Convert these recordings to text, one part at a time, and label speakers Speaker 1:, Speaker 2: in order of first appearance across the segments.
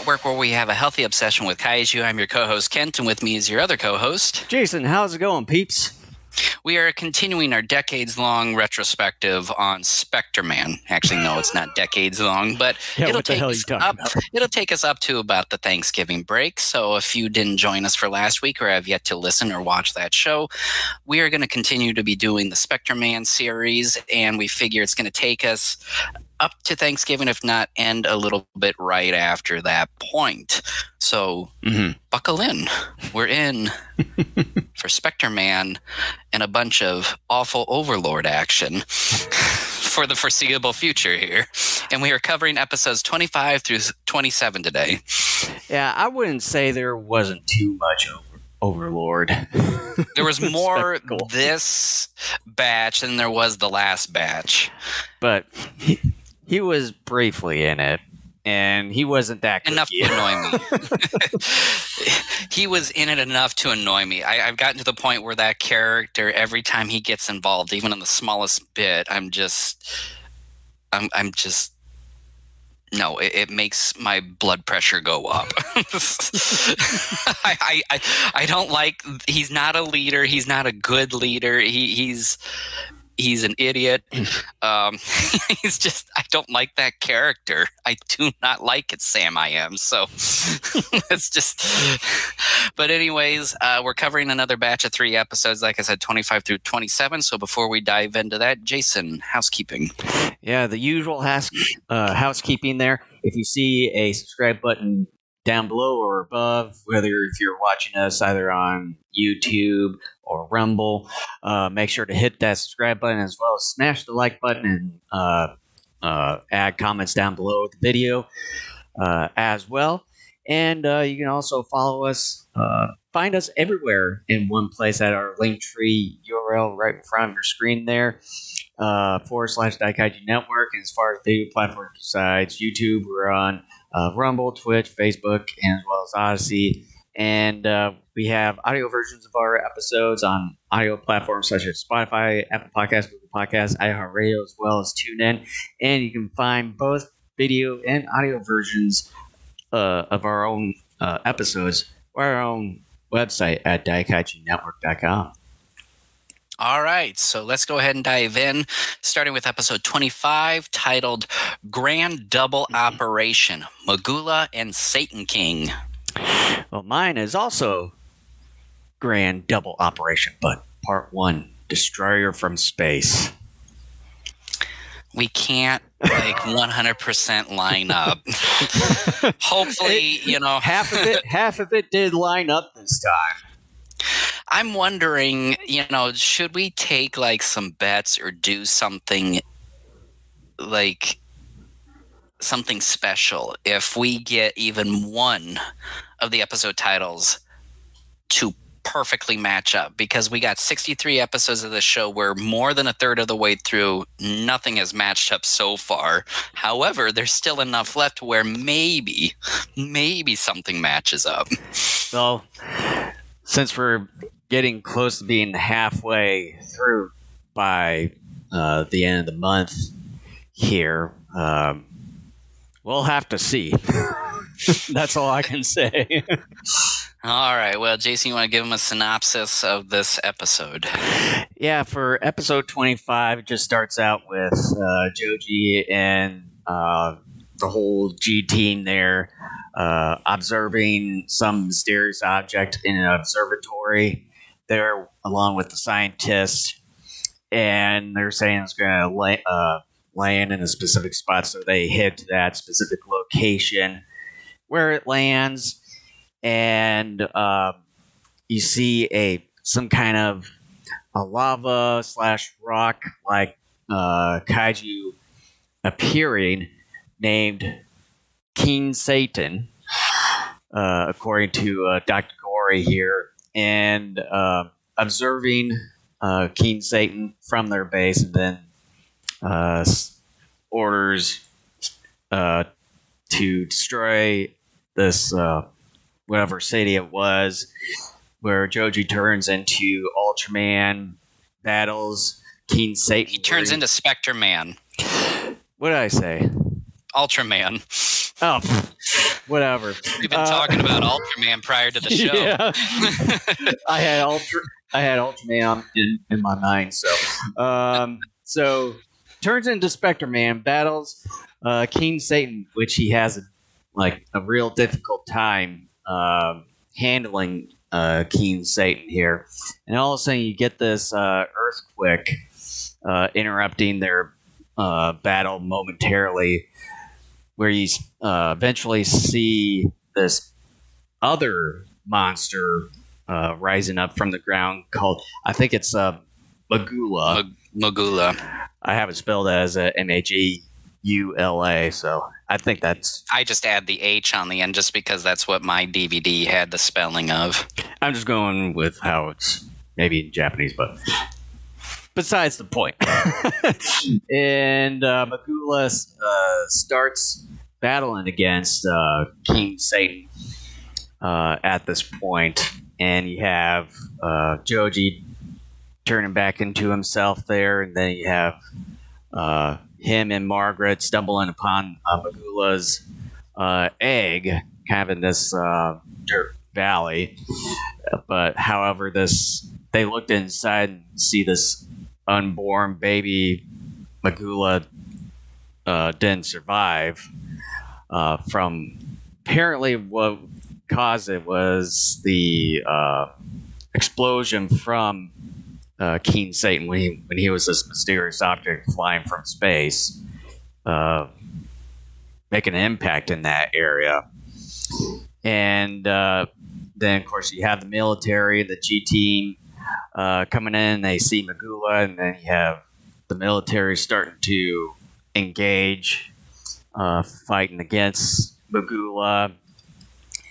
Speaker 1: network where we have a healthy obsession with kaiju. I'm your co-host, Kent, and with me is your other co-host,
Speaker 2: Jason. How's it going, peeps?
Speaker 1: We are continuing our decades-long retrospective on Spectreman. Actually, no, it's not decades-long, but it'll take us up to about the Thanksgiving break. So if you didn't join us for last week or have yet to listen or watch that show, we are going to continue to be doing the Spectreman series, and we figure it's going to take us up to Thanksgiving, if not end a little bit right after that point. So buckle in. We're in for Spectreman and a bunch of awful Overlord action for the foreseeable future here. And we are covering episodes 25 through 27 today.
Speaker 2: Yeah, I wouldn't say there wasn't too much Overlord.
Speaker 1: There was more this batch than there was the last batch.
Speaker 2: But he was briefly in it, and he wasn't that good.
Speaker 1: Enough to annoy me. He was in it enough to annoy me. I've gotten to the point where that character, every time he gets involved, even in the smallest bit, no, it makes my blood pressure go up. I don't like. He's not a leader. He's not a good leader. He's an idiot. He's just, I don't like that character. I do not like it, Sam. I am. So it's just, but anyways, we're covering another batch of 3 episodes. Like I said, 25 through 27. So before we dive into that, Jason, housekeeping.
Speaker 2: Yeah, the usual housekeeping there. If you see a subscribe button down below or above, whether if you're watching us either on YouTube or Rumble, make sure to hit that subscribe button as well as smash the like button and add comments down below the video as well. And you can also follow us, find us everywhere in one place at our Linktree URL right in front of your screen there, / Daikaiju Network. And as far as video platforms besides YouTube, we're on Rumble, Twitch, Facebook, and as well as Odyssey. And we have audio versions of our episodes on audio platforms such as Spotify, Apple Podcasts, Google Podcasts, iHeartRadio, as well as TuneIn. And you can find both video and audio versions of our own episodes or our own website at daikaijunetwork.com.
Speaker 1: All right, so let's go ahead and dive in, starting with episode 25, titled Grand Double Operation, Magula and Satan King.
Speaker 2: Well, mine is also Grand Double Operation, but Part 1, Destroyer from Space.
Speaker 1: We can't, 100% line up. Hopefully,
Speaker 2: half of it did line up this time.
Speaker 1: I'm wondering, should we take, some bets or do something, something special if we get even one of the episode titles to perfectly match up? Because we got 63 episodes of the show where more than a third of the way through, nothing has matched up so far. However, there's still enough left where maybe something matches up.
Speaker 2: Well, since we're getting close to being halfway through by the end of the month here, we'll have to see. That's all I can say.
Speaker 1: All right. Well, Jason, you want to give him a synopsis of this episode?
Speaker 2: Yeah, for episode 25, it just starts out with Joji and the whole G team there observing some mysterious object in an observatory there, along with the scientists, and they're saying it's going to land in a specific spot, so they head to that specific location where it lands, and you see some kind of a lava / rock like kaiju appearing, named King Satan, according to Dr. Gory here, and observing King Satan from their base, and then orders to destroy this whatever city it was, where Joji turns into Ultraman, battles King Satan.
Speaker 1: He turns into Spectreman.
Speaker 2: What did I say?
Speaker 1: Ultraman.
Speaker 2: Oh, whatever.
Speaker 1: We've been talking about Ultraman prior to the show.
Speaker 2: Yeah. I had Ultraman in my mind. So turns into Spectreman, battles King Satan, which he has a real difficult time handling King Satan here. And all of a sudden you get this earthquake interrupting their battle momentarily, where you eventually see this other monster rising up from the ground called, I think it's Magula.
Speaker 1: Magula.
Speaker 2: I have it spelled as Magula, so I think that's...
Speaker 1: I just add the H on the end just because that's what my DVD had the spelling of.
Speaker 2: I'm just going with how it's maybe in Japanese, but besides the point. And Magula starts battling against King Satan at this point, and you have Joji turning back into himself there, and then you have him and Margaret stumbling upon Magula's egg, kind of in this dirt valley. But however, they looked inside and see this unborn baby Magula didn't survive. From apparently what caused it was the explosion from King Satan when he was this mysterious object flying from space, making an impact in that area. And then, of course, you have the military, the G-Team coming in. They see Magula, and then you have the military starting to engage, fighting against Magula.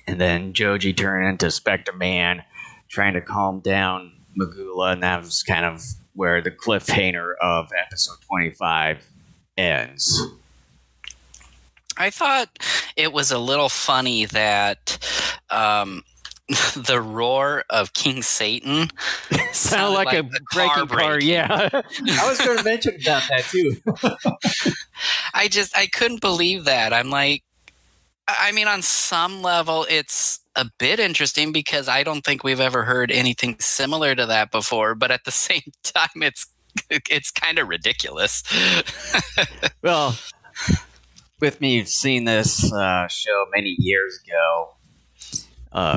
Speaker 2: And then Joji turning into Spectreman, trying to calm down Magula, and that was kind of where the cliffhanger of episode 25 ends.
Speaker 1: I thought it was a little funny that the roar of King Satan
Speaker 2: sounded like a breaking car. Yeah, I was going to mention about that too.
Speaker 1: I couldn't believe that. I'm like, I mean, on some level, it's a bit interesting because I don't think we've ever heard anything similar to that before. But at the same time, it's kind of ridiculous.
Speaker 2: Well, with me seeing this show many years ago,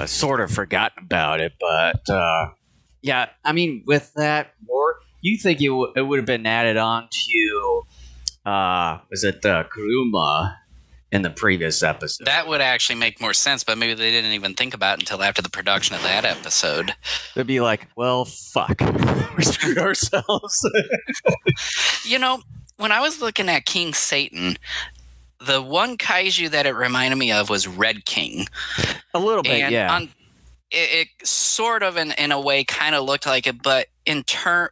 Speaker 2: sort of forgotten about it. But yeah, I mean, with that more, you think it would have been added on to was it Kuruma in the previous episode?
Speaker 1: That would actually make more sense, but maybe they didn't even think about it until after the production of that episode.
Speaker 2: They'd be like, well, fuck. We screwed ourselves.
Speaker 1: You know, when I was looking at King Satan, the one kaiju that it reminded me of was Red King.
Speaker 2: A little bit, and yeah.
Speaker 1: It sort of, in a way, kind of looked like it, but in a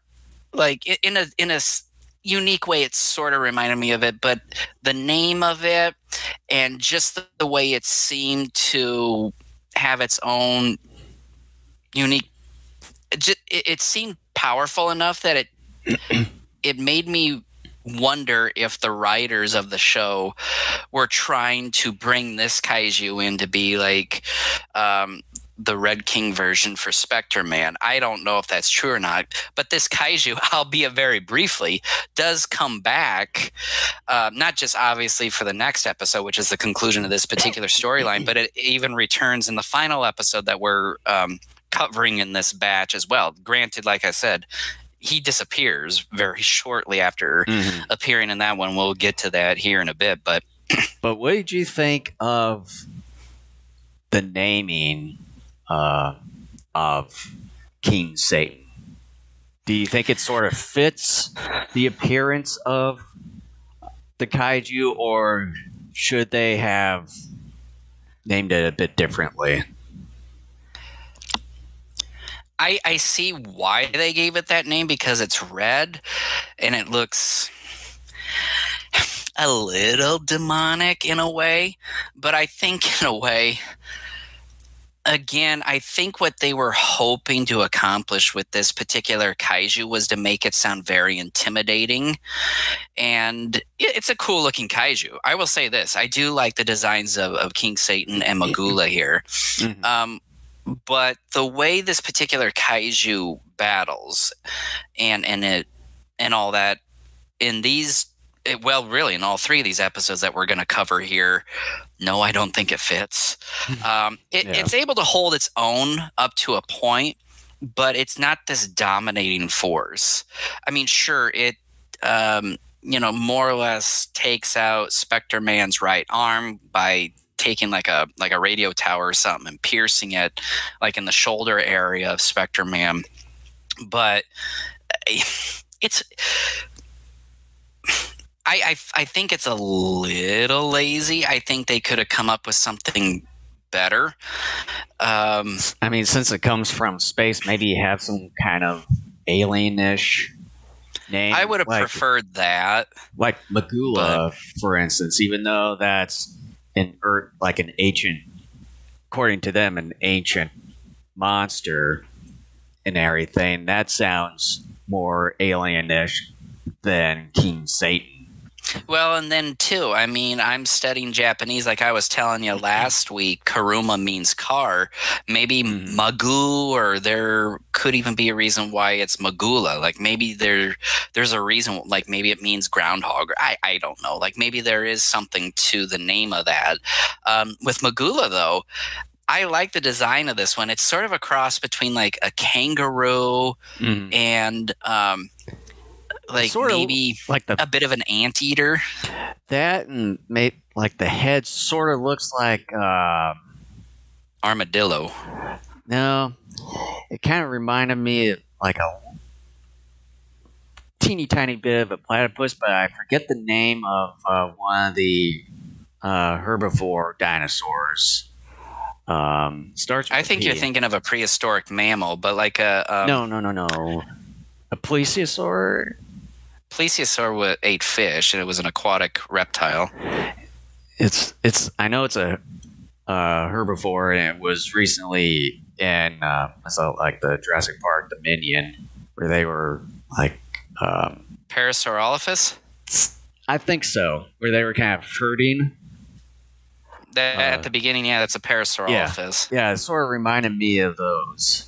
Speaker 1: unique way, it sort of reminded me of it. But the name of it and just the way it seemed to have its own unique, it seemed powerful enough that it made me wonder if the writers of the show were trying to bring this kaiju in to be like the Red King version for Spectreman. I don't know if that's true or not, but this kaiju, albeit very briefly, does come back, not just obviously for the next episode, which is the conclusion of this particular storyline, but it even returns in the final episode that we're covering in this batch as well. Granted, like I said, he disappears very shortly after appearing in that one. We'll get to that here in a bit. But
Speaker 2: what did you think of the naming of King Satan? Do you think it sort of fits the appearance of the kaiju, or should they have named it a bit differently?
Speaker 1: I see why they gave it that name, because it's red and it looks a little demonic in a way. But I think in a way, Again, I think what they were hoping to accomplish with this particular kaiju was to make it sound very intimidating. And it's a cool looking kaiju. I will say this. I do like the designs of King Satan and Magula here. But the way this particular kaiju battles and all that in these, well, really in all three of these episodes that we're going to cover here, no, I don't think it fits. It's able to hold its own up to a point, but it's not this dominating force. I mean, sure, it more or less takes out Spectreman's right arm by taking like a radio tower or something and piercing it like in the shoulder area of Spectreman. But it's I think it's a little lazy. I think they could have come up with something better.
Speaker 2: I mean, since it comes from space, maybe you have some kind of alien-ish name.
Speaker 1: I would have preferred that.
Speaker 2: Like Magula, for instance, even though that's an ancient, according to them, an ancient monster and everything, that sounds more alien-ish than King Satan.
Speaker 1: Well, and then too, I mean, I'm studying Japanese. Like I was telling you last week, Karuma means car. Maybe Magu, or there could even be a reason why it's Magula. Like maybe there's a reason, like maybe it means groundhog. Or I don't know. Like maybe there is something to the name of that. With Magula, though, I like the design of this one. It's sort of a cross between like a kangaroo and like sort maybe like a bit of an anteater.
Speaker 2: That and like the head sort of looks like
Speaker 1: armadillo.
Speaker 2: No, it kind of reminded me of like a teeny tiny bit of a platypus, but I forget the name of one of the herbivore dinosaurs. Starts.
Speaker 1: I think you're thinking of a prehistoric mammal, but like a
Speaker 2: no, a plesiosaur.
Speaker 1: Plesiosaur ate fish, and it was an aquatic reptile.
Speaker 2: I know it's a herbivore, and it was recently in I saw like the Jurassic Park Dominion, where they were like
Speaker 1: Parasaurolophus.
Speaker 2: I think so, where they were kind of herding.
Speaker 1: At the beginning, yeah, that's a Parasaurolophus.
Speaker 2: Yeah, it sort of reminded me of those.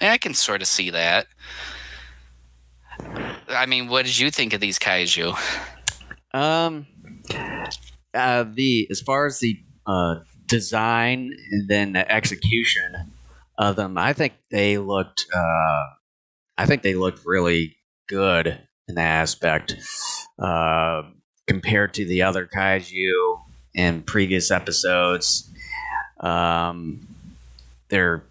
Speaker 1: Yeah, I can sort of see that. I mean, what did you think of these kaiju?
Speaker 2: As far as the design and then the execution of them, I think they looked really good in that aspect compared to the other kaiju in previous episodes. They're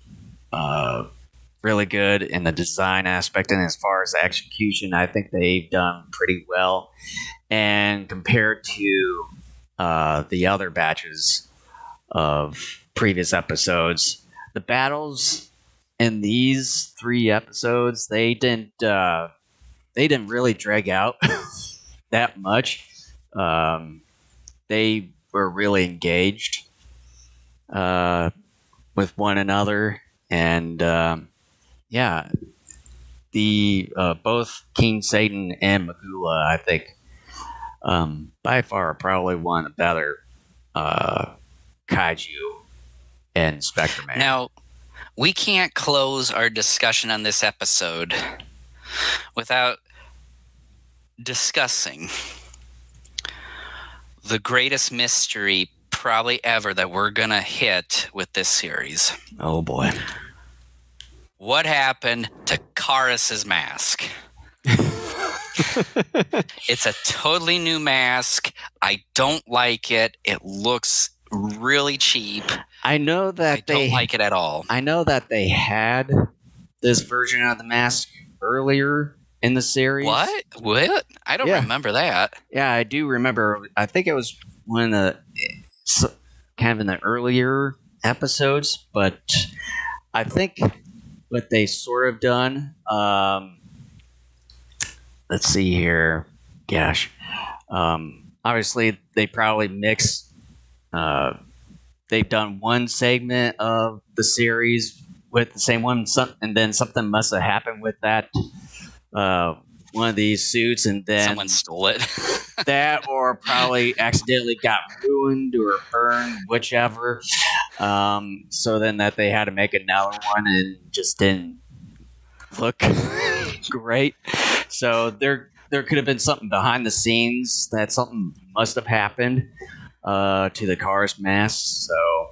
Speaker 2: really good in the design aspect, and as far as the execution, I think they've done pretty well. And compared to the other batches of previous episodes, the battles in these 3 episodes, they didn't really drag out that much. They were really engaged with one another, and yeah, the both King Satan and Magula, I think, by far are probably one of the better kaiju in Spectreman.
Speaker 1: Now, we can't close our discussion on this episode without discussing the greatest mystery probably ever that we're gonna hit with this series.
Speaker 2: Oh boy.
Speaker 1: What happened to Karis's mask? It's a totally new mask. I don't like it. It looks really cheap.
Speaker 2: I know that
Speaker 1: I don't like it at all.
Speaker 2: I know that they had this version of the mask earlier in the series.
Speaker 1: What? I don't remember that.
Speaker 2: Yeah, I do remember. I think it was one of the kind of in the earlier episodes, but I think what they sort of done. Let's see here. Gosh, obviously they probably mixed they've done one segment of the series with the same one, and then something must have happened with that one of these suits, and then
Speaker 1: someone stole it.
Speaker 2: That, or probably accidentally got ruined or burned, whichever. So then that they had to make another one and just didn't look great. So there could have been something behind the scenes, that something must have happened to the Kara's mask. So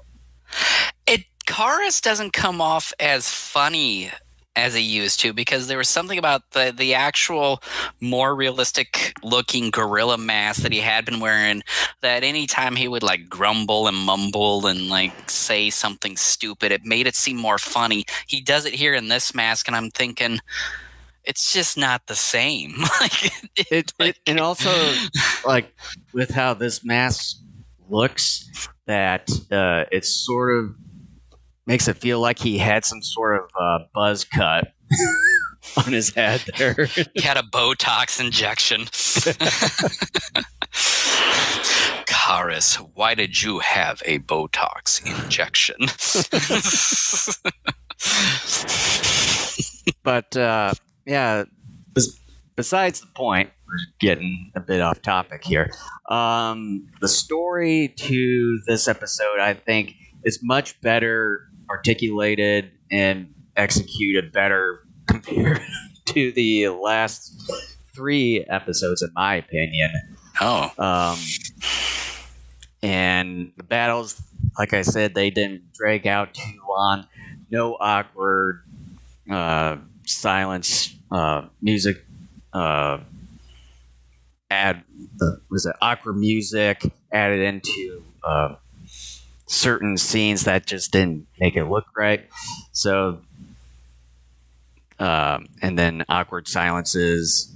Speaker 1: Kara's doesn't come off as funny as he used to, because there was something about the actual more realistic looking gorilla mask that he had been wearing, that anytime he would like grumble and mumble and like say something stupid, it made it seem more funny. He does it here in this mask, and I'm thinking, it's just not the same.
Speaker 2: And also, like, with how this mask looks, that it sort of makes it feel like he had some sort of buzz cut on his head there.
Speaker 1: He had a Botox injection. Karis, why did you have a Botox injection?
Speaker 2: But, yeah, besides the point, we're getting a bit off topic here. The story to this episode, I think, is much better articulated and executed better compared to the last 3 episodes, in my opinion. And the battles, like I said, they didn't drag out too long. No awkward silence, music. Awkward music added into certain scenes that just didn't make it look right. So, and then awkward silences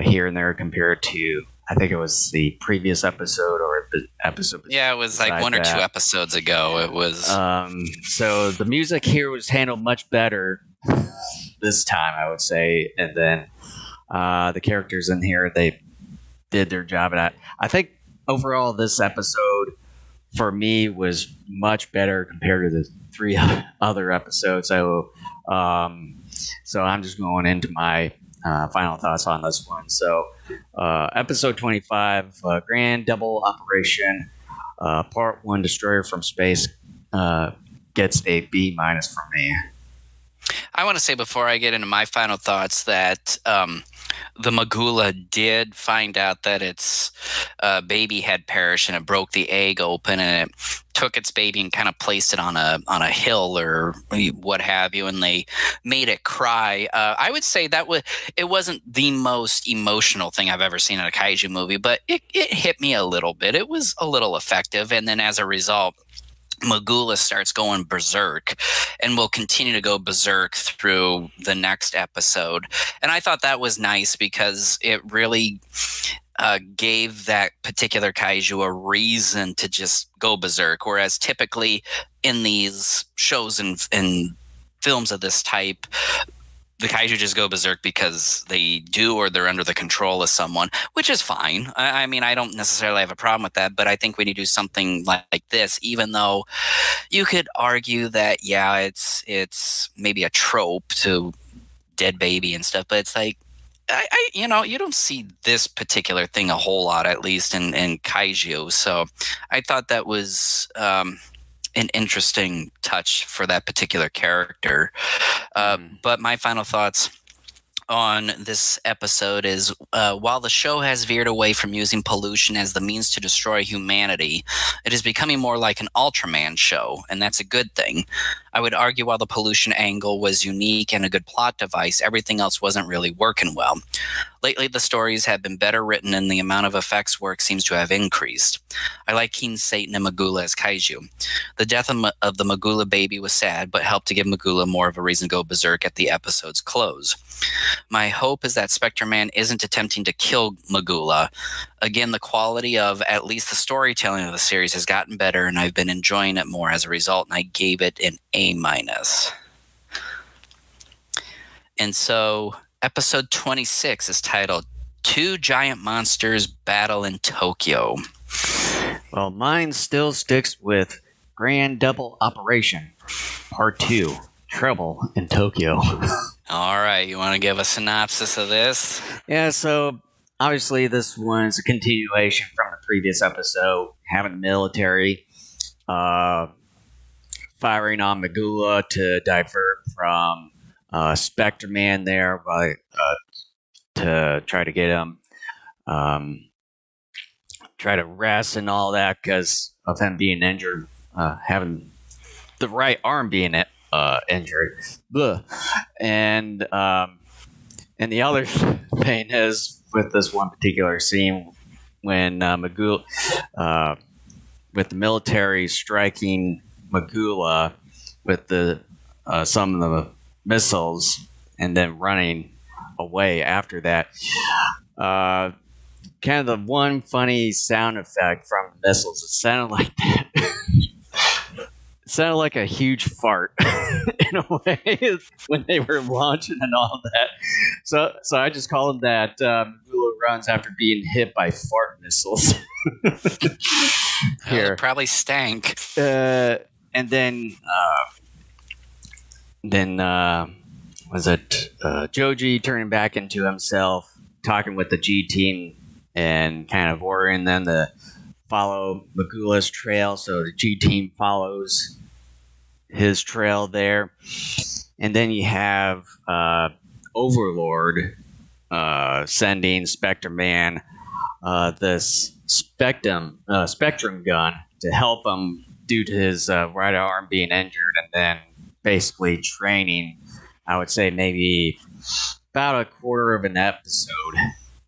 Speaker 2: here and there compared to, I think it was the previous episode or the episode.
Speaker 1: Yeah, it was like 1 or 2 episodes ago. It was.
Speaker 2: So the music here was handled much better this time, I would say. And then the characters in here, they did their job. And I think overall this episode, for me, was much better compared to the 3 other episodes. So I'm just going into my final thoughts on this one. So, episode 25, Grand Double Operation, Part 1, Destroyer from Space, gets a B- from me.
Speaker 1: I want to say before I get into my final thoughts that the Magula did find out that its baby had perished, and it broke the egg open, and it took its baby and kind of placed it on a hill or what have you, and they made it cry. I would say that it wasn't the most emotional thing I've ever seen in a kaiju movie, but it hit me a little bit. It was a little effective, and then as a result, Magula starts going berserk and will continue to go berserk through the next episode. And I thought that was nice because it really gave that particular kaiju a reason to just go berserk. Whereas typically in these shows and films of this type, the kaiju just go berserk because they do, or they're under the control of someone, which is fine. I mean, I don't necessarily have a problem with that, but I think when you do something like this, even though you could argue that, yeah, it's maybe a trope to dead baby and stuff, but it's like, you don't see this particular thing a whole lot, at least in kaiju. So I thought that was an interesting touch for that particular character. But my final thoughts on this episode is, while the show has veered away from using pollution as the means to destroy humanity, it is becoming more like an Ultraman show, and that's a good thing. I would argue while the pollution angle was unique and a good plot device, everything else wasn't really working well. Lately, the stories have been better written and the amount of effects work seems to have increased. I like King Satan and Magula as kaiju. The death of the Magula baby was sad, but helped to give Magula more of a reason to go berserk at the episode's close. My hope is that Spectreman isn't attempting to kill Magula. Again, the quality of at least the storytelling of the series has gotten better, and I've been enjoying it more as a result, and I gave it an A-. And so episode 26 is titled Two Giant Monsters Battle in Tokyo.
Speaker 2: Well, mine still sticks with Grand Double Operation, Part 2, Trouble in Tokyo.
Speaker 1: All right, you want to give a synopsis of this?
Speaker 2: Yeah, so obviously this one is a continuation from the previous episode, having the military firing on Magula to divert from Spectreman there to try to get him, try to rest and all that because of him being injured, having the right arm being injured. Blah. And the other thing is with this one particular scene when Magula, with the military striking Magula with some of the missiles and then running away after that. Kind of the one funny sound effect from the missiles, it sounded like that. It sounded like a huge fart in a way when they were launching and all that. So I just call them that Magula runs after being hit by fart missiles.
Speaker 1: Here. It probably stank.
Speaker 2: And then was it Joji turning back into himself, talking with the G team and kind of ordering them to follow Magula's trail, so the G team follows his trail there. And then you have Overlord sending Spectreman this Spectrum gun to help him due to his right arm being injured, and then basically training, I would say maybe about a quarter of an episode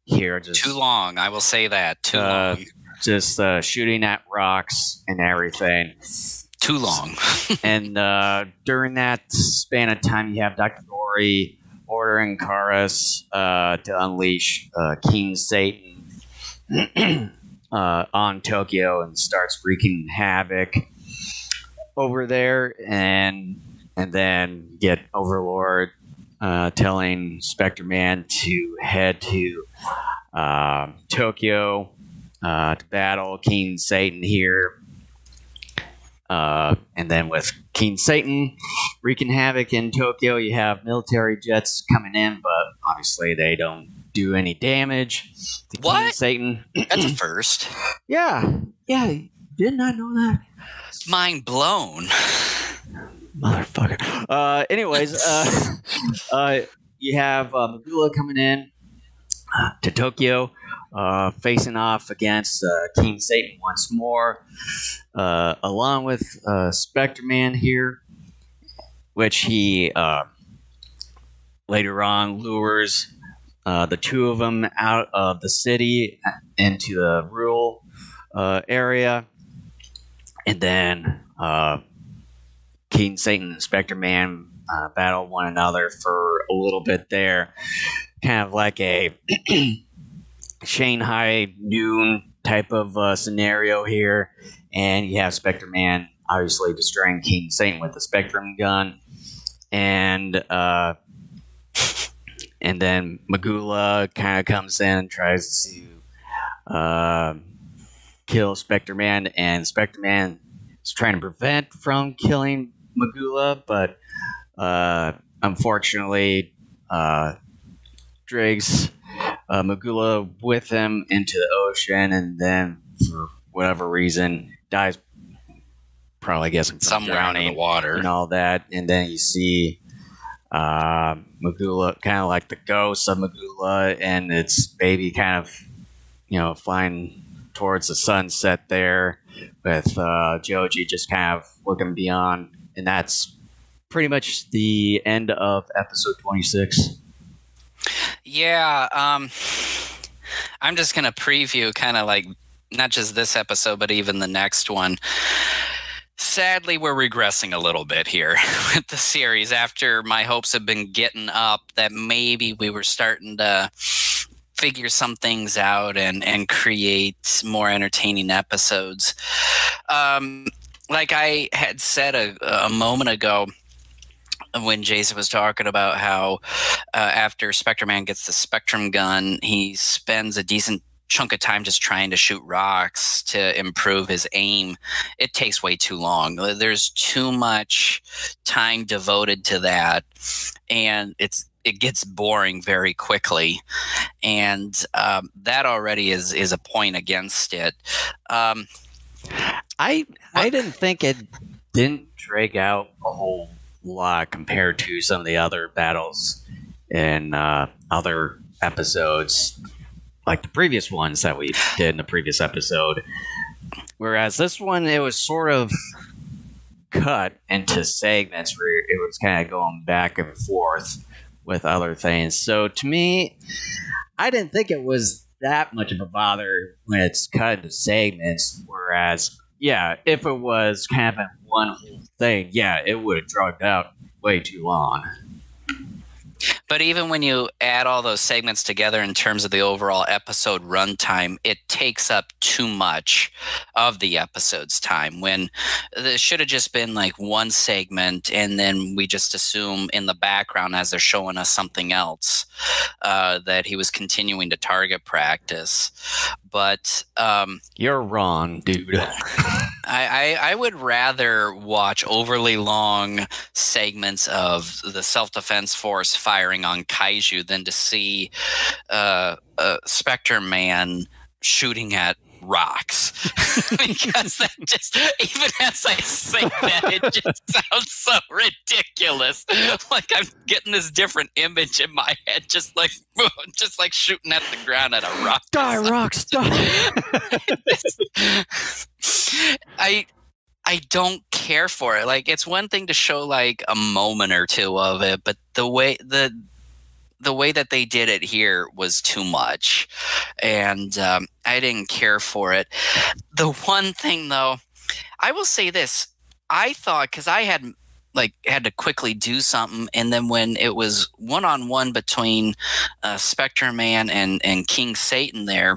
Speaker 2: here. Just
Speaker 1: too long, I will say that. Too long.
Speaker 2: Just shooting at rocks and everything.
Speaker 1: Too long.
Speaker 2: And during that span of time, you have Dr. Gori ordering Karas to unleash King Satan on Tokyo and starts wreaking havoc over there, and then get Overlord telling Spectreman to head to Tokyo to battle King Satan here. And then with King Satan wreaking havoc in Tokyo, you have military jets coming in, but obviously they don't do any damage to King Satan.
Speaker 1: That's a first.
Speaker 2: Yeah, did not know that.
Speaker 1: Mind blown.
Speaker 2: Motherfucker. Anyways, you have Magula coming in to Tokyo, facing off against King Satan once more, along with Spectreman here, which he later on lures the two of them out of the city into the rural area. And then King Satan and Spectreman battle one another for a little bit there. Kind of like a Shanghai Noon type of scenario here. And you have Spectreman obviously destroying King Satan with the Spectrum gun. And then Magula kind of comes in and tries to kill Spectreman, and Spectreman is trying to prevent from killing Magula, but unfortunately drags Magula with him into the ocean, and then for whatever reason dies, probably guessing from
Speaker 1: somewhere
Speaker 2: drowning
Speaker 1: in the water
Speaker 2: and all that. And then you see Magula, kind of like the ghost of Magula, and its baby kind of, flying towards the sunset there, with Joji just kind of looking beyond. And that's pretty much the end of episode 26.
Speaker 1: Yeah, I'm just going to preview kind of like not just this episode, but even the next one. Sadly, we're regressing a little bit here with the series after my hopes have been getting up that maybe we were starting to figure some things out and create more entertaining episodes. Like I had said a moment ago when Jason was talking about how after Spectreman gets the Spectrum gun, he spends a decent chunk of time just trying to shoot rocks to improve his aim, it takes way too long. There's too much time devoted to that, and it gets boring very quickly, and that already is a point against it.
Speaker 2: I didn't think it didn't drag out a whole lot compared to some of the other battles in other episodes, like the previous ones that we did in the previous episode. Whereas this one, it was sort of cut into segments where it was kind of going back and forth with other things. So to me, I didn't think it was that much of a bother when it's cut into segments. Whereas, yeah, if it was kind of in one whole thing, yeah, it would have dragged out way too long.
Speaker 1: But even when you add all those segments together in terms of the overall episode runtime, it takes up too much of the episode's time, when there should have just been like one segment, and then we just assume in the background as they're showing us something else that he was continuing to target practice. But
Speaker 2: you're wrong, dude.
Speaker 1: I would rather watch overly long segments of the self-defense force firing on kaiju than to see Spectreman shooting at rocks. Because that just, even as I say that, it just sounds so ridiculous. Like I'm getting this different image in my head, just like shooting at the ground at a rock.
Speaker 2: Die, rocks, die.
Speaker 1: I don't care for it. Like, it's one thing to show like a moment or two of it, but the way that they did it here was too much, and I didn't care for it. The one thing, though, I will say this: I thought, because I had to quickly do something, and then when it was one-on-one between Spectreman and King Satan there,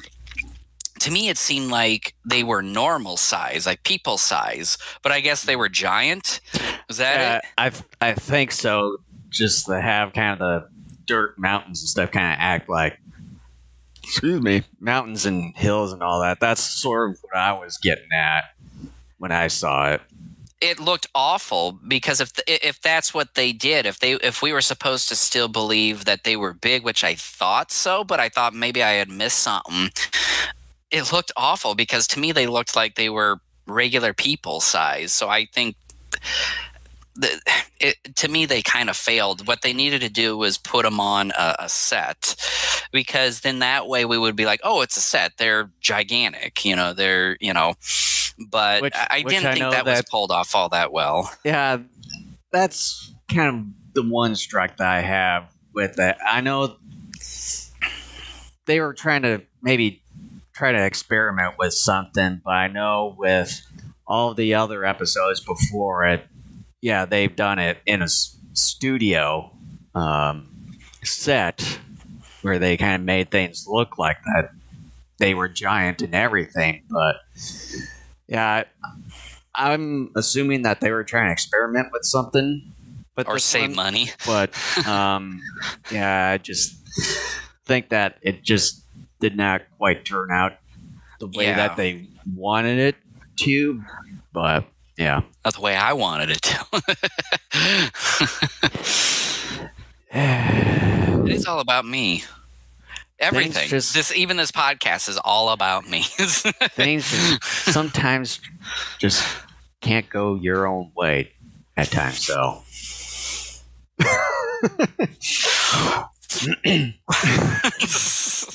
Speaker 1: to me it seemed like they were normal size, like people size, but I guess they were giant. Was that it?
Speaker 2: I think so. Just to have kind of the dirt mountains and stuff kind of act like, excuse me, mountains and hills and all that. That's sort of what I was getting at when I saw it.
Speaker 1: It looked awful, because if that's what they did, if we were supposed to still believe that they were big, which I thought so, but I thought maybe I had missed something. It looked awful, because to me they looked like they were regular people size. So I think to me they kind of failed. What they needed to do was put them on a set, because then that way we would be like, oh, it's a set. They're gigantic, But I didn't think that was pulled off all that well.
Speaker 2: Yeah, that's kind of the one strike that I have with that. I know they were trying to maybe try to experiment with something, but I know with all the other episodes before it, yeah, they've done it in a studio set where they kind of made things look like that they were giant and everything. But yeah, I'm assuming that they were trying to experiment with something,
Speaker 1: or save money.
Speaker 2: But yeah, I just think that it just did not quite turn out the way that they wanted it to. But yeah,
Speaker 1: not the way I wanted it to. It is all about me. Everything. Even this podcast is all about me.
Speaker 2: Things sometimes just can't go your own way at times. So.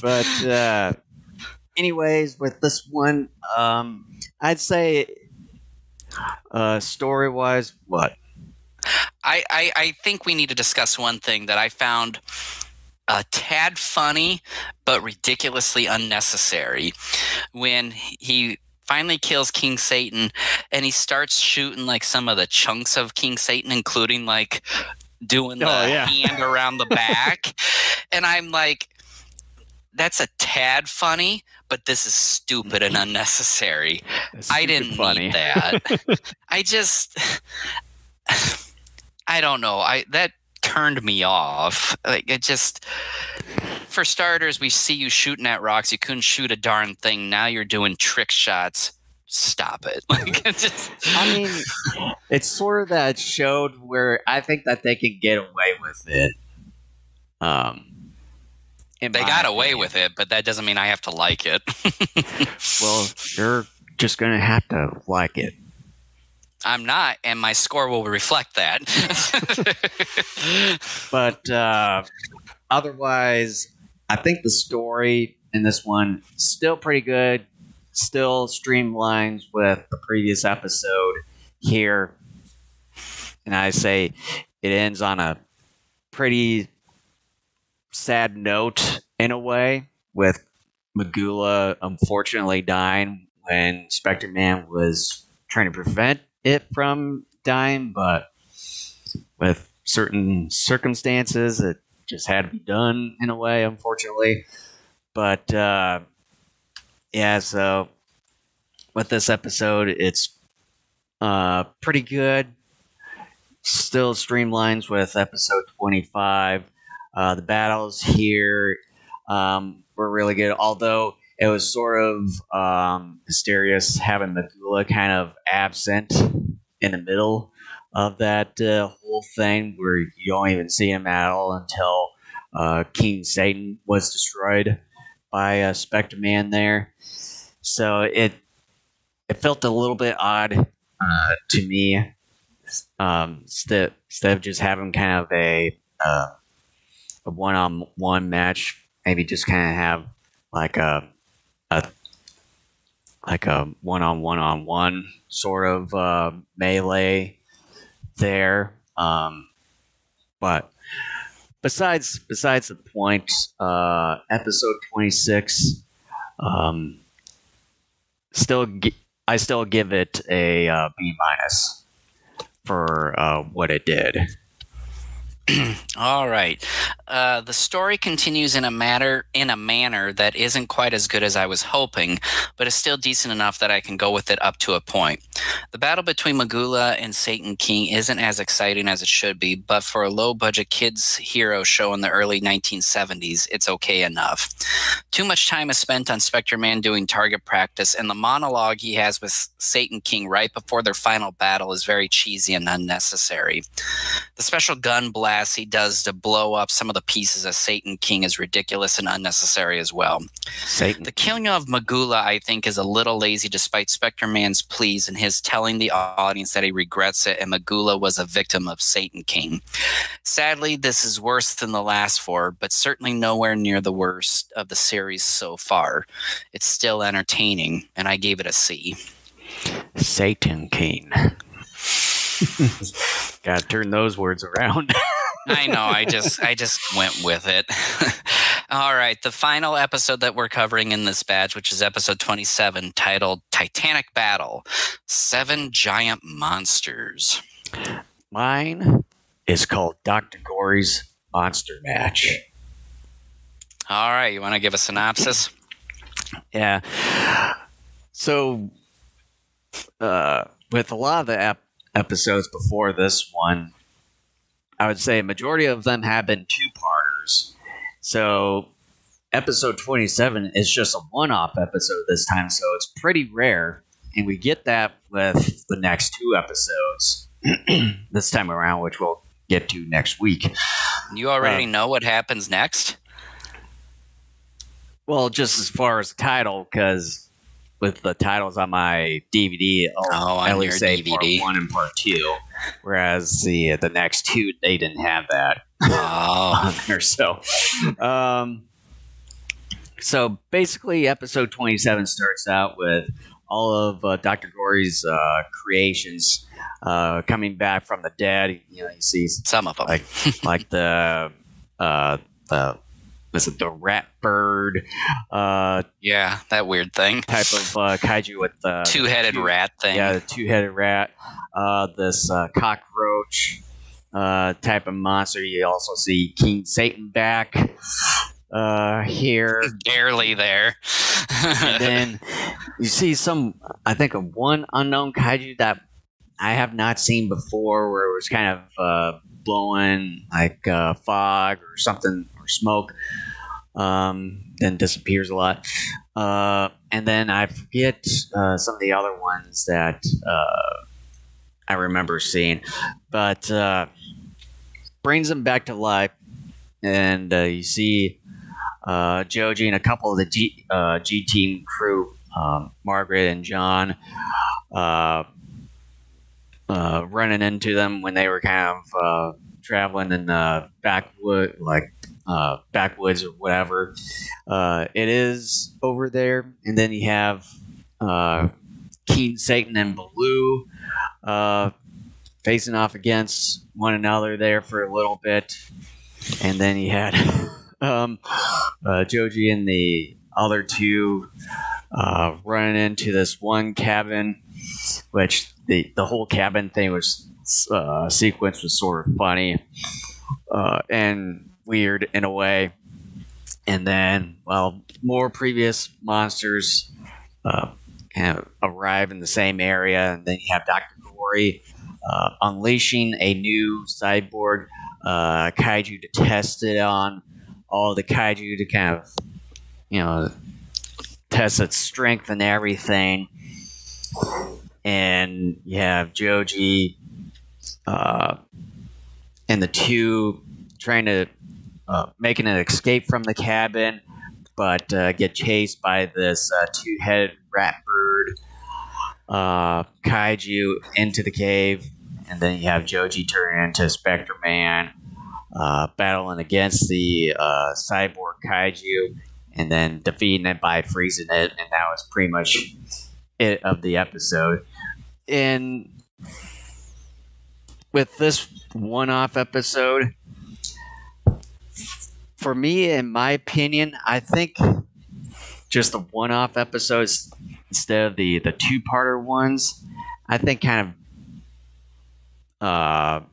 Speaker 2: But anyways, with this one, I'd say story-wise, what?
Speaker 1: I think we need to discuss one thing that I found a tad funny but ridiculously unnecessary. When he finally kills King Satan and he starts shooting like some of the chunks of King Satan, including like doing the hand around the back. And I'm like, that's a tad funny, but this is stupid and unnecessary. I didn't need that. I don't know. That turned me off. Like, it just, for starters, we see you shooting at rocks. You couldn't shoot a darn thing. Now you're doing trick shots. Stop it.
Speaker 2: I mean, it's sort of that showed where I think that they can get away with it.
Speaker 1: They got away with it, but that doesn't mean I have to like it.
Speaker 2: Well, you're just going to have to like it.
Speaker 1: I'm not, and my score will reflect that.
Speaker 2: But otherwise, I think the story in this one still pretty good. Still streamlines with the previous episode here. And I say it ends on a pretty sad note in a way, with Magula unfortunately dying when Spectreman was trying to prevent it from dying, but with certain circumstances it just had to be done in a way, unfortunately. But yeah, so with this episode, it's pretty good. Still streamlines with episode 25. The battles here were really good, although it was sort of mysterious having Magula kind of absent in the middle of that whole thing, where you don't even see him at all until King Satan was destroyed by Spectreman there. So it felt a little bit odd to me. Instead of just having kind of a one-on-one match, maybe just kind of have like a one-on-one sort of melee there. But besides the point, episode 26, I still give it a B- for what it did.
Speaker 1: All right. The story continues in a manner that isn't quite as good as I was hoping, but is still decent enough that I can go with it up to a point. The battle between Magula and Satan King isn't as exciting as it should be, but for a low-budget kids' hero show in the early 1970s, it's okay enough. Too much time is spent on Spectreman doing target practice, and the monologue he has with Satan King right before their final battle is very cheesy and unnecessary. The special gun blast he does to blow up some of the pieces of Satan King is ridiculous and unnecessary as well. The killing of Magula, I think, is a little lazy despite Spectreman's pleas and his telling the audience that he regrets it and Magula was a victim of Satan King. Sadly, this is worse than the last four, but certainly nowhere near the worst of the series so far. It's still entertaining, and I gave it a C.
Speaker 2: Satan King. Gotta turn those words around.
Speaker 1: I know, I just went with it. All right, the final episode that we're covering in this batch, which is episode 27, titled Titanic Battle, 7 Giant Monsters.
Speaker 2: Mine is called Dr. Gory's Monster Match.
Speaker 1: All right, you want to give a synopsis?
Speaker 2: Yeah. So, with a lot of the episodes before this one, I would say a majority of them have been two-parters. So episode 27 is just a one-off episode this time, so it's pretty rare. And we get that with the next two episodes this time around, which we'll get to next week.
Speaker 1: You already know what happens next?
Speaker 2: Well, just as far as the title, because with the titles on my DVD, I'll at least say DVD. Part 1 and Part 2. Whereas the next two, they didn't have that on there. So basically, episode 27 starts out with all of Dr. Gory's creations coming back from the dead. You know, you see
Speaker 1: some of them,
Speaker 2: like the rat bird?
Speaker 1: Yeah, that weird thing.
Speaker 2: Type of kaiju with the
Speaker 1: two-headed rat thing.
Speaker 2: Yeah, the two-headed rat. This cockroach type of monster. You also see King Satan back here.
Speaker 1: Barely there.
Speaker 2: And then you see one unknown kaiju that I have not seen before, where it was kind of blowing like fog or something, or smoke then disappears a lot. And then I forget some of the other ones that I remember seeing, but brings them back to life, and you see Joji and a couple of the G Team crew, Margaret and John, running into them when they were kind of traveling in the backwoods or whatever it is over there. And then you have Keen Satan and Baloo facing off against one another there for a little bit. And then you had Joji and the other two running into this one cabin, which the whole cabin thing was sequence was sort of funny and weird in a way. And then, well, more previous monsters kind of arrive in the same area, and then you have Dr. Gory unleashing a new cyborg kaiju to test it on all the kaiju to kind of, test its strength and everything. And you have Joji and the two trying to making an escape from the cabin, but get chased by this two-headed rat bird kaiju into the cave. And then you have Joji turning into Spectreman, battling against the cyborg kaiju, and then defeating it by freezing it. And that was pretty much it of the episode. And with this one-off episode, for me, in my opinion, I think just the one-off episodes instead of the two-parter ones, I think kind of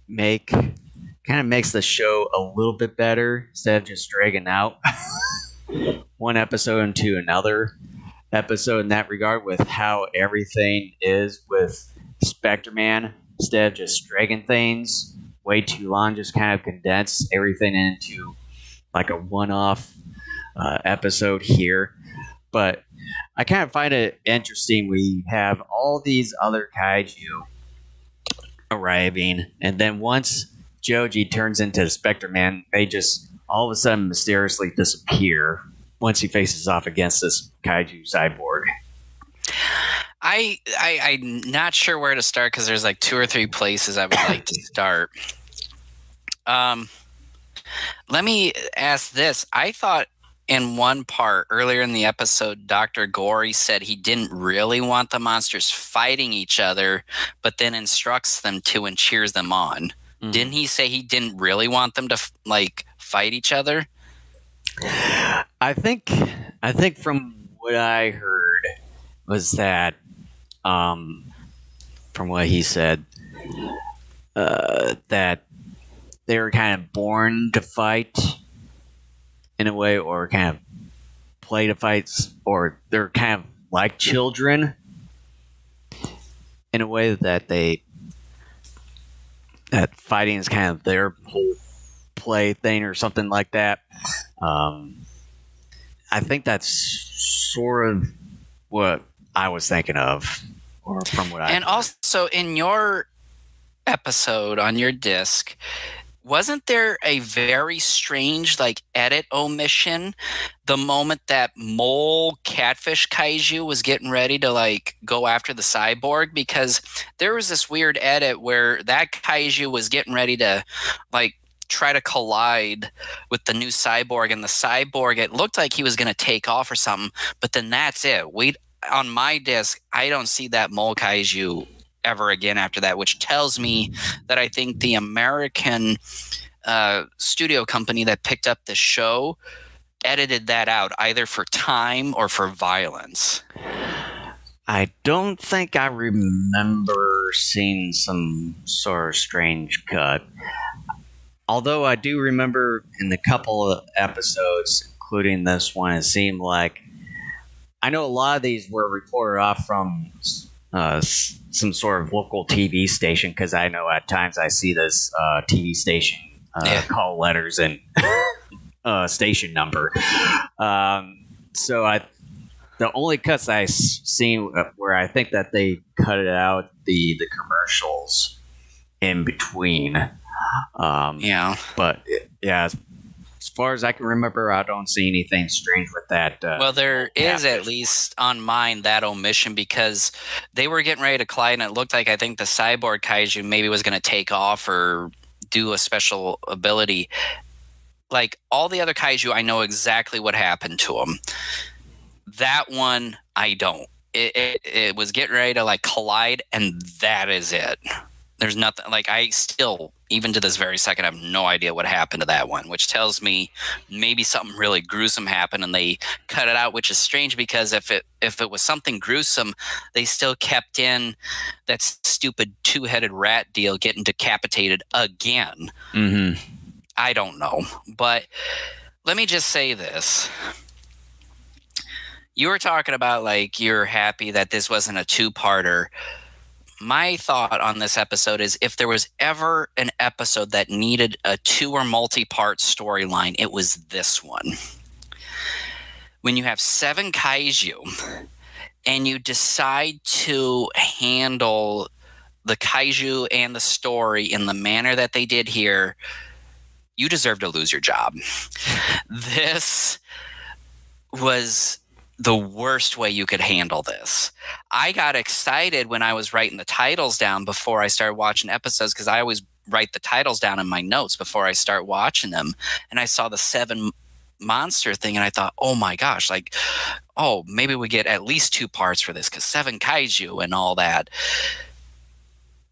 Speaker 2: makes the show a little bit better instead of just dragging out one episode into another episode in that regard, with how everything is with Spectreman. Instead of just dragging things way too long, just kind of condense everything into like a one-off episode here. But I kind of find it interesting. We have all these other kaiju arriving, and then once Joji turns into Spectreman, they just all of a sudden mysteriously disappear once he faces off against this kaiju cyborg.
Speaker 1: I'm not sure where to start because there's like 2 or 3 places I would like to start. Let me ask this. I thought in one part earlier in the episode, Dr. Gory said he didn't really want the monsters fighting each other, but then instructs them to and cheers them on. Mm. Didn't he say he didn't really want them to fight each other?
Speaker 2: I think from what I heard was that from what he said, that they were kind of born to fight in a way, or kind of play to fights, or they're kind of like children in a way that that fighting is kind of their whole play thing or something like that. I think that's sort of what I was thinking of, or from what I heard.
Speaker 1: Also in your episode on your disc, wasn't there a very strange edit omission the moment that mole catfish kaiju was getting ready to go after the cyborg? Because there was this weird edit where that kaiju was getting ready to try to collide with the new cyborg, and the cyborg, it looked like he was going to take off or something, but then that's it. On my disc, I don't see that mole kaiju ever again after that, which tells me that I think the American studio company that picked up the show edited that out, either for time or for violence.
Speaker 2: I don't think I remember seeing some sort of strange cut. Although I do remember in a couple of episodes, including this one, it seemed like, I know a lot of these were reported off from some sort of local TV station, because I know at times I see this TV station call letters and station number. So the only cuts I've seen where I think that they cut it out the commercials in between. But yeah, as far as I can remember, I don't see anything strange with that.
Speaker 1: Well, there is at least on mine that omission, because they were getting ready to collide, and it looked like I think the cyborg kaiju maybe was going to take off or do a special ability. Like all the other kaiju, I know exactly what happened to them. That one, I don't. It was getting ready to like collide, and that is it. There's nothing, like I still, even to this very second, I have no idea what happened to that one, which tells me maybe something really gruesome happened and they cut it out, which is strange because if it was something gruesome, they still kept in that stupid two-headed rat deal getting decapitated again.
Speaker 2: Mm-hmm.
Speaker 1: I don't know, but let me just say this. You were talking about like you're happy that this wasn't a two-parter. My thought on this episode is if there was ever an episode that needed a two or multi-part storyline, it was this one. When you have 7 kaiju and you decide to handle the kaiju and the story in the manner that they did here, you deserve to lose your job. This was the worst way you could handle this. I got excited when I was writing the titles down before I started watching episodes, because I always write the titles down in my notes before I start watching them. And I saw the 7 monster thing and I thought, oh my gosh, like, oh, maybe we get at least 2 parts for this because 7 kaiju and all that.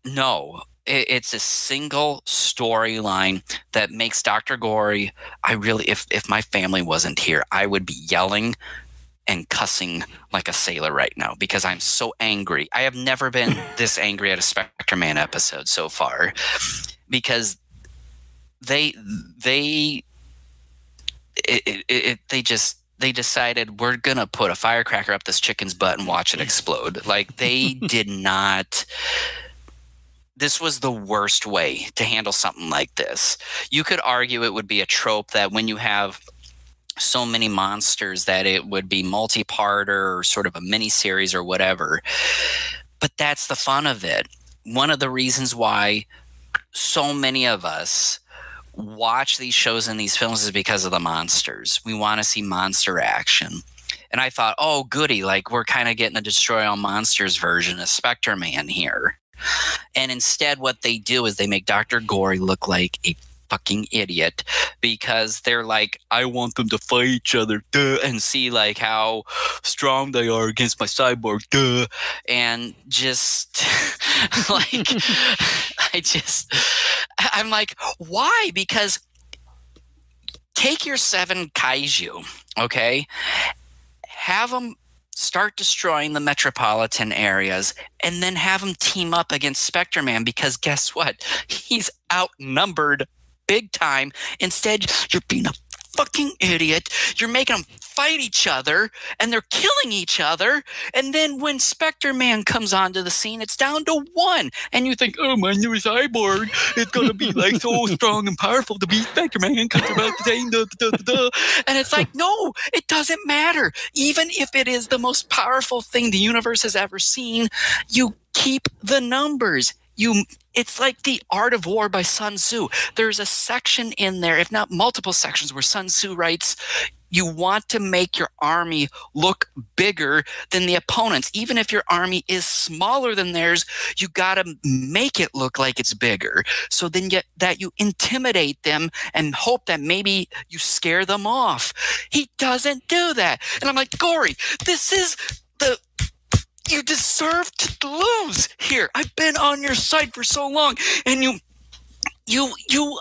Speaker 1: No, it's a single storyline that makes Dr. Gory. I really, if my family wasn't here, I would be yelling and cussing like a sailor right now because I'm so angry. I have never been this angry at a Spectreman episode so far, because they decided we're gonna put a firecracker up this chicken's butt and watch it explode. Like they did not. This was the worst way to handle something like this. You could argue it would be a trope that when you have so many monsters that it would be multi-parter or sort of a mini-series or whatever. But that's the fun of it. One of the reasons why so many of us watch these shows and these films is because of the monsters. We want to see monster action. And I thought, oh, goody, like we're kind of getting a Destroy All Monsters version of Spectreman here. And instead what they do is they make Dr. Gory look like a fucking idiot, because they're like, I want them to fight each other, duh, and see like how strong they are against my cyborg, duh, and just like I'm like, why? Because take your 7 kaiju, okay, have them start destroying the metropolitan areas, and then have them team up against Spectreman, because guess what? He's outnumbered big time. Instead, you're being a fucking idiot. You're making them fight each other, and they're killing each other. And then when Spectreman comes onto the scene, it's down to 1. And you think, oh, my new cyborg is going to be like so strong and powerful to beat Spectreman because they're about the same. Duh, duh, duh, duh. And it's like, no, it doesn't matter. Even if it is the most powerful thing the universe has ever seen, you keep the numbers. It's like The Art of War by Sun Tzu. There's a section in there, if not multiple sections, where Sun Tzu writes, you want to make your army look bigger than the opponents. Even if your army is smaller than theirs, you got to make it look like it's bigger. So then you intimidate them and hope that maybe you scare them off. He doesn't do that. And I'm like, Gory, this is you deserve to lose here. I've been on your side for so long, and you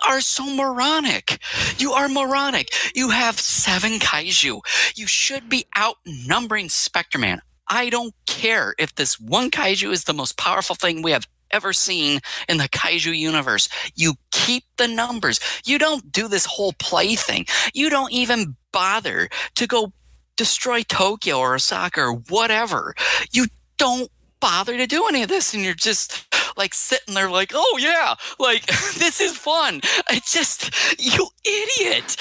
Speaker 1: are so moronic. You are moronic. You have 7 kaiju. You should be outnumbering Spectreman. I don't care if this one kaiju is the most powerful thing we have ever seen in the kaiju universe. You keep the numbers. You don't do this whole play thing. You don't even bother to go destroy Tokyo or Osaka or whatever. You don't bother to do any of this, and you're just like sitting there like, oh yeah, like this is fun. You idiot,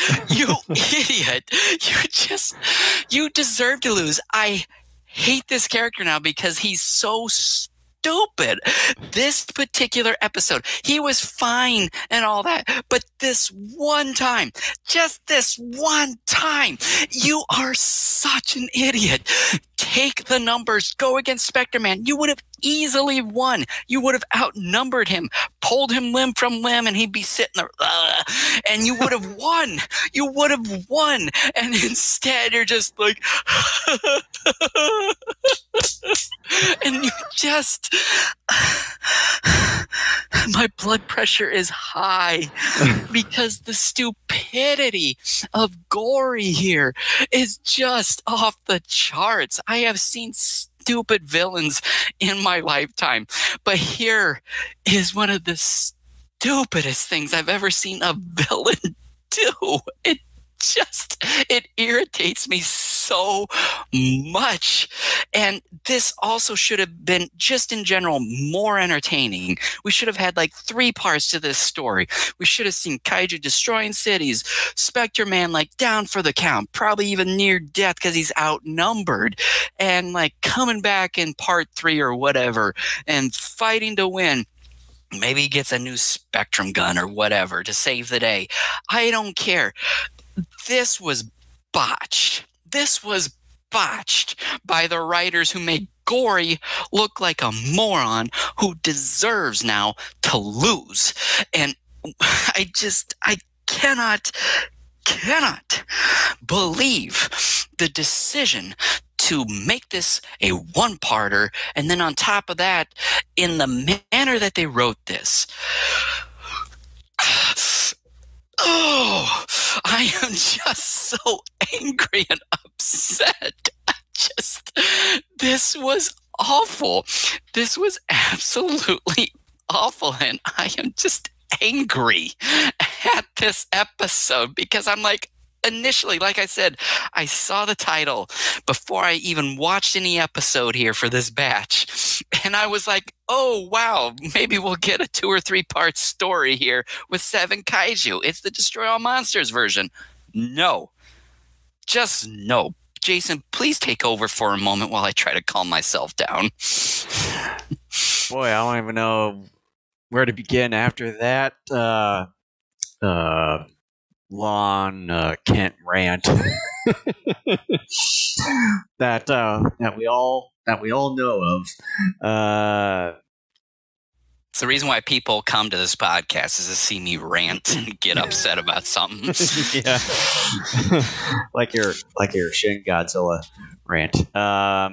Speaker 1: you deserve to lose. I hate this character now because he's so stupid. This particular episode, he was fine and all that, but this one time, just this one time, you are such an idiot. Take the numbers, go against Spectreman. You would have easily won. You would have outnumbered him, pulled him limb from limb, and he'd be sitting there, and you would have won. You would have won. And instead, you're just like, and you just, my blood pressure is high because the stupidity of Gory here is just off the charts. I have seen stupid villains in my lifetime, but here is one of the stupidest things I've ever seen a villain do. It irritates me so much. And this also should have been, just in general, more entertaining. We should have had like 3 parts to this story. We should have seen Kaiju destroying cities, Spectreman like down for the count, probably even near death because he's outnumbered, and like coming back in part 3 or whatever and fighting to win. Maybe he gets a new Spectrum gun or whatever to save the day. I don't care. This was botched. This was botched by the writers who made Gory look like a moron who deserves now to lose. And I cannot believe the decision to make this a one-parter, and then on top of that, in the manner that they wrote this. Oh, I am just so angry and upset. This was awful. This was absolutely awful, and I am just angry at this episode because I'm like, initially, like I said, I saw the title before I even watched any episode here for this batch. And I was like, oh, wow, maybe we'll get a 2 or 3 part story here with 7 kaiju. It's the Destroy All Monsters version. No. Just no. Jason, please take over for a moment while I try to calm myself down.
Speaker 2: Boy, I don't even know where to begin after that. Lon Kent rant that we all know of.
Speaker 1: It's the reason why people come to this podcast, is to see me rant and get upset about something.
Speaker 2: Yeah, like your Shin Godzilla rant. Yeah,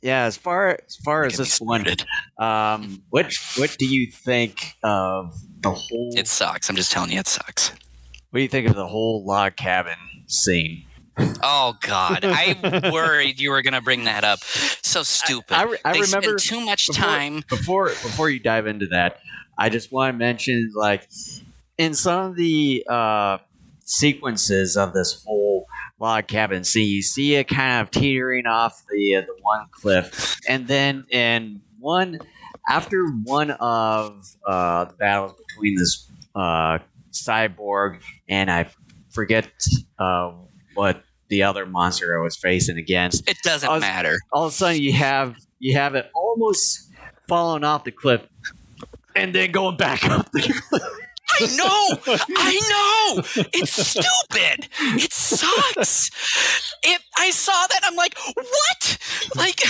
Speaker 2: as far as this one, what do you think of the whole?
Speaker 1: It sucks. I'm just telling you, it sucks.
Speaker 2: What do you think of the whole log cabin scene?
Speaker 1: Oh God, I worried you were going to bring that up. So stupid.
Speaker 2: I remember
Speaker 1: too much time.
Speaker 2: Before you dive into that, I just want to mention, like, in some of the sequences of this whole log cabin scene, you see it kind of teetering off the one cliff, and then after one of the battles between this cyborg and I forget what the other monster I was facing against.
Speaker 1: It doesn't matter.
Speaker 2: All of a sudden, you have it almost falling off the cliff, and then going back up the cliff.
Speaker 1: I know. It's stupid. It sucks. I saw that, I'm like, what? Like,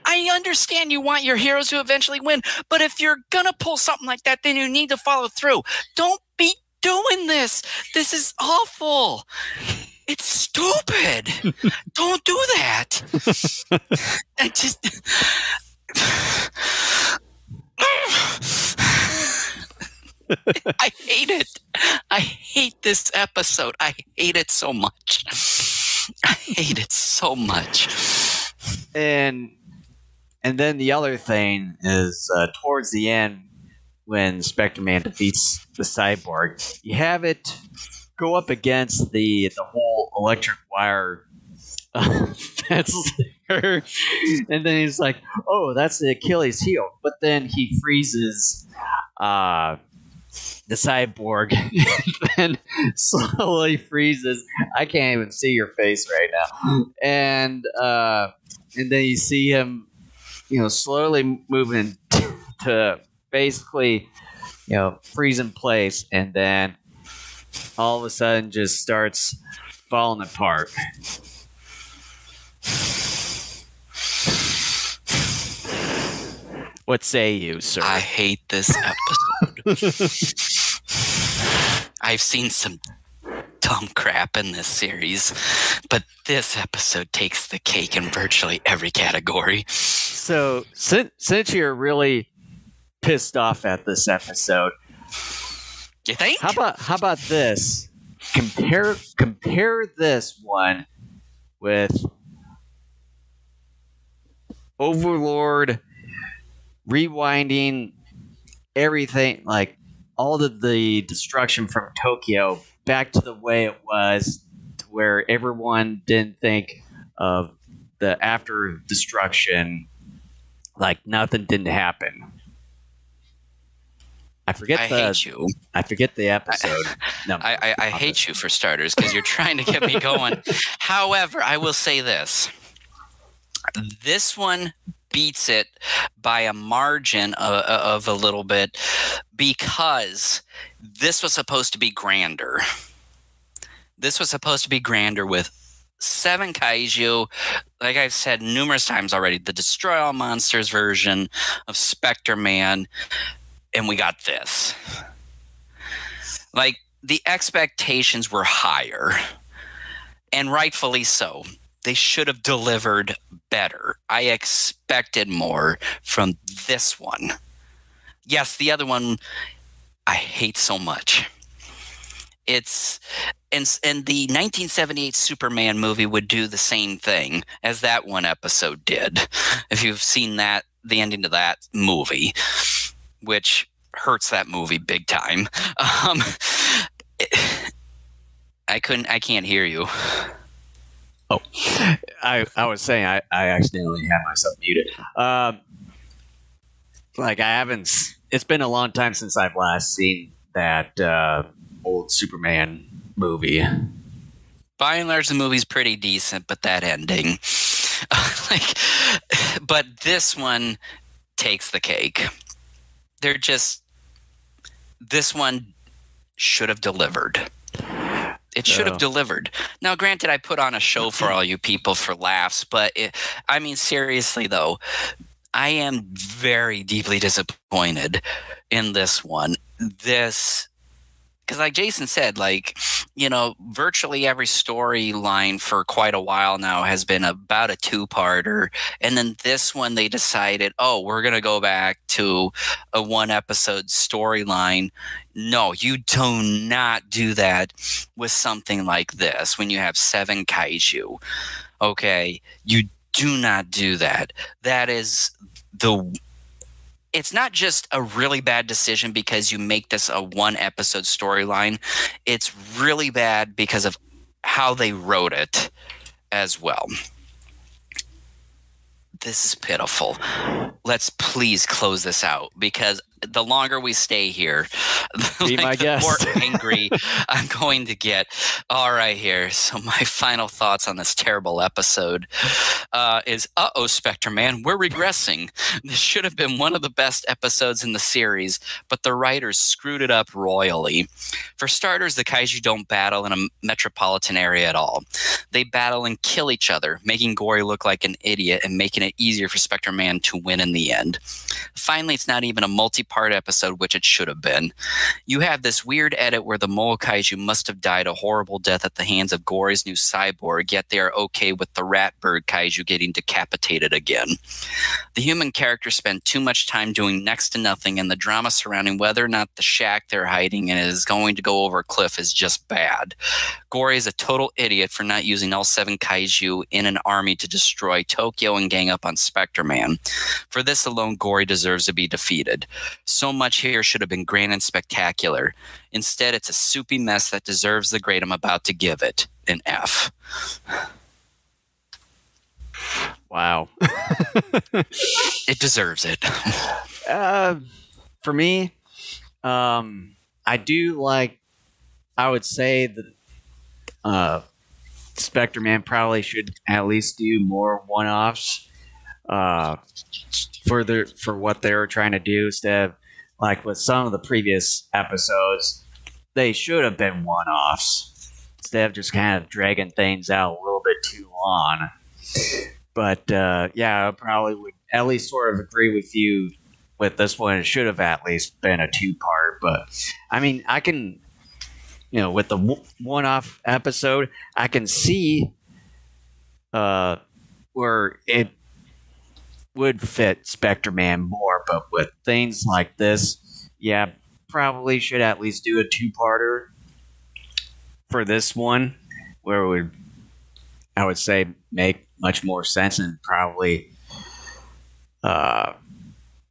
Speaker 1: I understand you want your heroes to eventually win, but if you're gonna pull something like that, then you need to follow through. Don't be doing this. This is awful. It's stupid. Don't do that. I hate it. I hate this episode. I hate it so much. I hate it so much.
Speaker 2: And then the other thing is towards the end, when Spectreman defeats the cyborg, you have it go up against the whole electric wire fence And then he's like, oh, that's the Achilles heel. But then he freezes the cyborg and slowly freezes. I can't even see your face right now. And then you see him, slowly moving to basically, freeze in place, and then all of a sudden just starts falling apart. What say you, sir?
Speaker 1: I hate this episode. I've seen some dumb crap in this series, but this episode takes the cake in virtually every category.
Speaker 2: So, since you're really pissed off at this episode,
Speaker 1: you think?
Speaker 2: How about this? Compare this one with Overlord rewinding everything, like all of the destruction from Tokyo back to the way it was, to where everyone didn't think of the after destruction, like nothing didn't happen. I forget the episode.
Speaker 1: I hate you for starters, because you're trying to get me going. However, I will say this. This one beats it by a margin of a little bit, because this was supposed to be grander. This was supposed to be grander with 7 kaiju. Like I've said numerous times already, the Destroy All Monsters version of Spectreman, and we got this. Like, the expectations were higher, and rightfully so. They should have delivered better. I expected more from this one. Yes, the other one I hate so much. It's and the 1978 Superman movie would do the same thing as that one episode did. If you've seen that, the ending to that movie, which hurts that movie big time. I can't hear you.
Speaker 2: Oh, I was saying I accidentally had myself muted. Like, I haven't. It's been a long time since I've last seen that old Superman movie.
Speaker 1: By and large, the movie's pretty decent, but that ending, but this one takes the cake. This one should have delivered. It should have delivered. Now, granted, I put on a show for all you people for laughs, but seriously though, I am very deeply disappointed in this one. Because like Jason said, virtually every storyline for quite a while now has been about a 2-parter. And then this one, they decided, we're going to go back to a 1-episode storyline. No, you do not do that with something like this when you have 7 kaiju. Okay, you do not do that. That is it's not just a really bad decision because you make this a 1-episode storyline. It's really bad because of how they wrote it as well. This is pitiful. Let's please close this out, because the longer we stay here, the more angry I'm going to get. All right, here. So my final thoughts on this terrible episode is, Spectreman, we're regressing. This should have been one of the best episodes in the series, but the writers screwed it up royally. For starters, the kaiju don't battle in a metropolitan area at all. They battle and kill each other, making Gory look like an idiot and making it easier for Spectreman to win in the end. Finally, it's not even a multi-part episode, which it should have been. You have this weird edit where the mole kaiju must have died a horrible death at the hands of Gory's new cyborg, yet they are okay with the rat bird kaiju getting decapitated again. The human characters spend too much time doing next to nothing, and the drama surrounding whether or not the shack they're hiding in is going to go over a cliff is just bad. Gory is a total idiot for not using all 7 kaiju in an army to destroy Tokyo and gang up on Spectreman. For this alone, Gory deserves to be defeated. So much here should have been grand and spectacular. Instead, it's a soupy mess that deserves the grade I'm about to give it, an F.
Speaker 2: Wow.
Speaker 1: It deserves it.
Speaker 2: For me, I do like, I would say that Spectreman probably should at least do more one-offs for what they were trying to do, instead of, like with some of the previous episodes, they should have been one-offs instead of just kind of dragging things out a little bit too long. But yeah, I probably would at least sort of agree with you with this one. It should have at least been a two-part. But I mean, I can, with the one-off episode, I can see where it would fit Spectreman more. But with things like this, yeah, probably should at least do a two-parter for this one, where it would, I would say, make much more sense, and probably have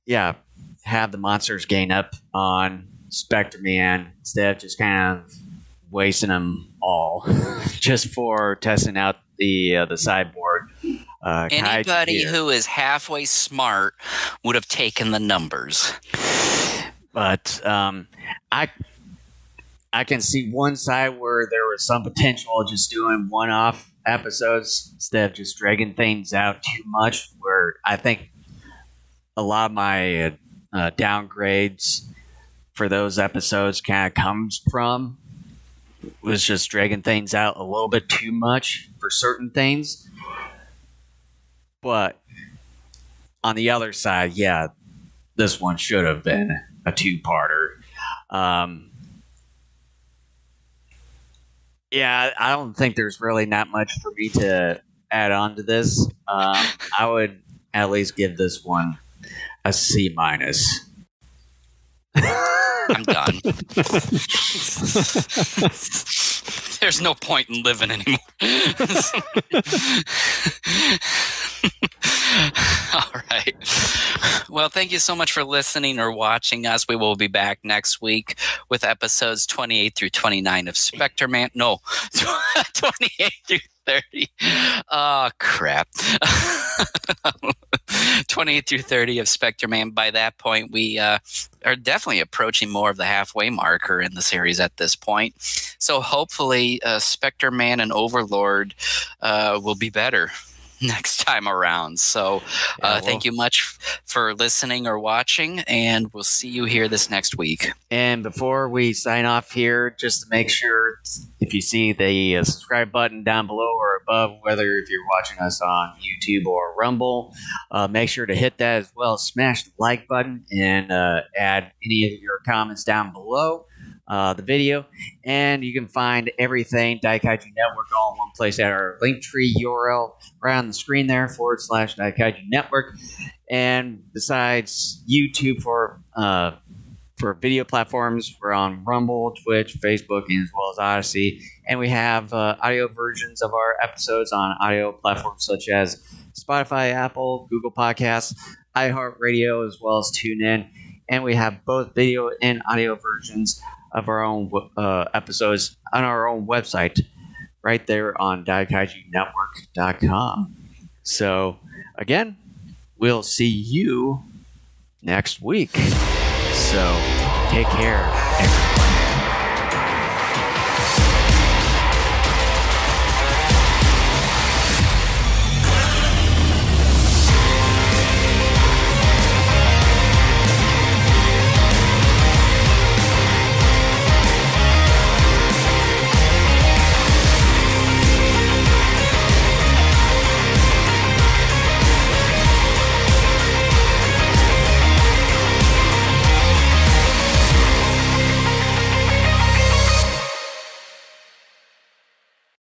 Speaker 2: the monsters gain up on Spectreman instead of just kind of wasting them all just for testing out the cyborg.
Speaker 1: Anybody who is halfway smart would have taken the numbers.
Speaker 2: But I can see one side where there was some potential of just doing one-off episodes instead of just dragging things out too much, where I think a lot of my downgrades for those episodes kind of comes from was just dragging things out a little bit too much for certain things. But on the other side, yeah, this one should have been a two-parter. Yeah, I don't think there's really not much for me to add on to this. I would at least give this one a C-.
Speaker 1: I'm done. There's no point in living anymore. All right. Well, thank you so much for listening or watching us. We will be back next week with episodes 28 through 29 of Spectreman. No, 28 through 30. Oh, crap. 28 through 30 of Spectreman. By that point, we are definitely approaching more of the halfway marker in the series at this point. So hopefully Spectreman and Overlord will be better next time around. So thank you much for listening or watching, and we'll see you here this next week.
Speaker 2: And before we sign off here, just to make sure, if you see the subscribe button down below or above, whether if you're watching us on YouTube or Rumble, make sure to hit that, as well as smash the like button and add any of your comments down below the video. And you can find everything Daikaiju Network all in one place at our Linktree URL right on the screen there, /Daikaiju Network. And besides YouTube for video platforms, we're on Rumble, Twitch, Facebook, and as well as Odyssey. And we have audio versions of our episodes on audio platforms such as Spotify, Apple, Google Podcasts, iHeartRadio, as well as TuneIn. And we have both video and audio versions of our own episodes on our own website right there on DaikaijuNetwork.com. So, again, we'll see you next week. So, take care, everybody.